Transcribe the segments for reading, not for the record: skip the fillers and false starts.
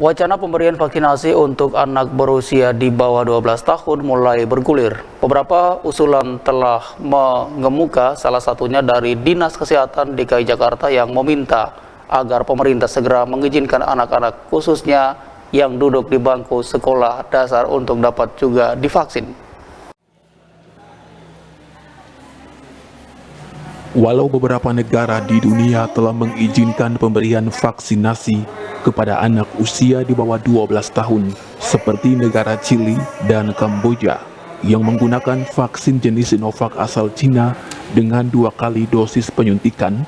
Wacana pemberian vaksinasi untuk anak berusia di bawah 12 tahun mulai bergulir. Beberapa usulan telah mengemuka, salah satunya dari Dinas Kesehatan DKI Jakarta yang meminta agar pemerintah segera mengizinkan anak-anak khususnya yang duduk di bangku sekolah dasar untuk dapat juga divaksin. Walau beberapa negara di dunia telah mengizinkan pemberian vaksinasi kepada anak usia di bawah 12 tahun, seperti negara Chili dan Kamboja, yang menggunakan vaksin jenis Sinovac asal Cina dengan 2 kali dosis penyuntikan,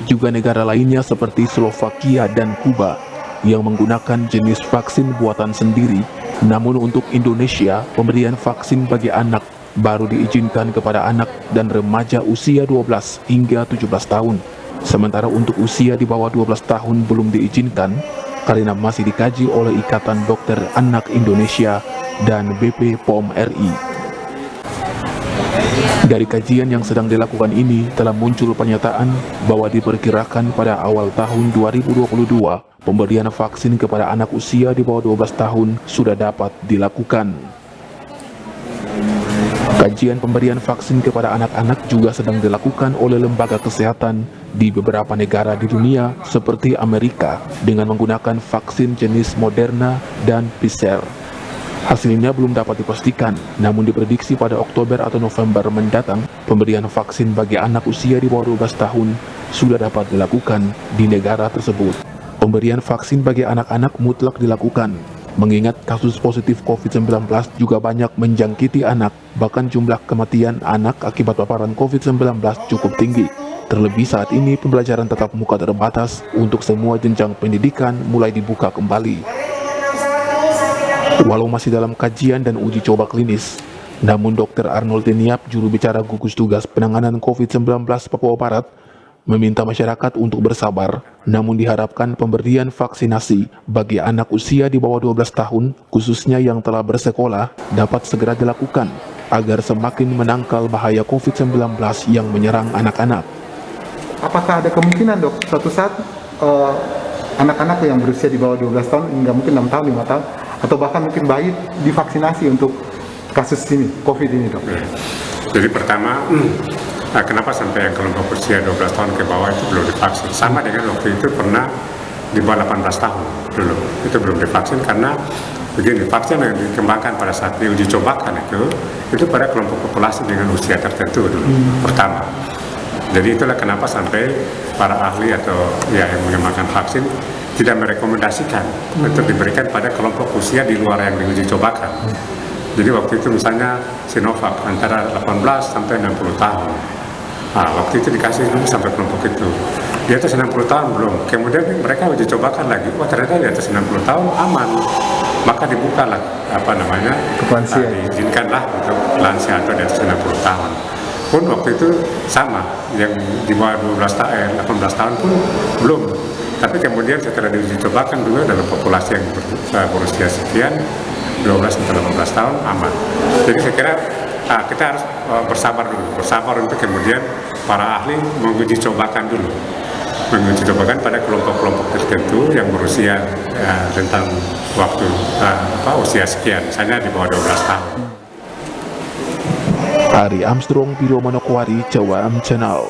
juga negara lainnya seperti Slovakia dan Kuba, yang menggunakan jenis vaksin buatan sendiri. Namun untuk Indonesia, pemberian vaksin bagi anak baru diizinkan kepada anak dan remaja usia 12 hingga 17 tahun. Sementara untuk usia di bawah 12 tahun belum diizinkan karena masih dikaji oleh Ikatan Dokter Anak Indonesia dan BP POM RI. Dari kajian yang sedang dilakukan ini telah muncul pernyataan bahwa diperkirakan pada awal tahun 2022 pemberian vaksin kepada anak usia di bawah 12 tahun sudah dapat dilakukan. Kajian pemberian vaksin kepada anak-anak juga sedang dilakukan oleh lembaga kesehatan di beberapa negara di dunia seperti Amerika dengan menggunakan vaksin jenis Moderna dan Pfizer. Hasilnya belum dapat dipastikan, namun diprediksi pada Oktober atau November mendatang, pemberian vaksin bagi anak usia di bawah 12 tahun sudah dapat dilakukan di negara tersebut. Pemberian vaksin bagi anak-anak mutlak dilakukan, mengingat kasus positif COVID-19 juga banyak menjangkiti anak, bahkan jumlah kematian anak akibat paparan COVID-19 cukup tinggi. Terlebih saat ini pembelajaran tatap muka terbatas untuk semua jenjang pendidikan mulai dibuka kembali. Walau masih dalam kajian dan uji coba klinis, namun Dr. Arnold Teniap, juru bicara gugus tugas penanganan COVID-19 Papua Barat, meminta masyarakat untuk bersabar, namun diharapkan pemberian vaksinasi bagi anak usia di bawah 12 tahun, khususnya yang telah bersekolah, dapat segera dilakukan agar semakin menangkal bahaya COVID-19 yang menyerang anak-anak. Apakah ada kemungkinan, Dok, suatu saat anak-anak yang berusia di bawah 12 tahun hingga mungkin 6 tahun, 5 tahun, atau bahkan mungkin bayi divaksinasi untuk kasus ini, COVID ini, Dok? Jadi pertama, kenapa sampai yang kelompok usia 12 tahun ke bawah itu belum divaksin? Sama dengan waktu itu pernah di bawah 18 tahun dulu, itu belum divaksin karena begini, vaksin yang dikembangkan pada saat diuji cobakan itu pada kelompok populasi dengan usia tertentu dulu, pertama. Jadi itulah kenapa sampai para ahli atau yang mengembangkan vaksin tidak merekomendasikan untuk diberikan pada kelompok usia di luar yang diuji cobakan. Jadi waktu itu misalnya Sinovac antara 18 sampai 60 tahun. Nah, waktu itu dikasih dulu sampai kelompok itu. Di atas 60 tahun belum. Kemudian mereka uji cobakan lagi. Wah, ternyata di atas 60 tahun aman. Maka dibukalah diizinkanlah untuk lansia atau di atas 60 tahun. Pun waktu itu sama, yang di bawah 18 tahun pun belum. Tapi kemudian setelah diuji cobakan juga dalam populasi yang berusia sekian 12 sampai 18 tahun aman. Jadi saya kira kita harus bersabar untuk kemudian para ahli menguji cobakan dulu, pada kelompok-kelompok tertentu yang berusia tentang waktu usia sekian, misalnya di bawah 12 tahun. Ari Armstrong, Biro Manokwari, Cawam Channel.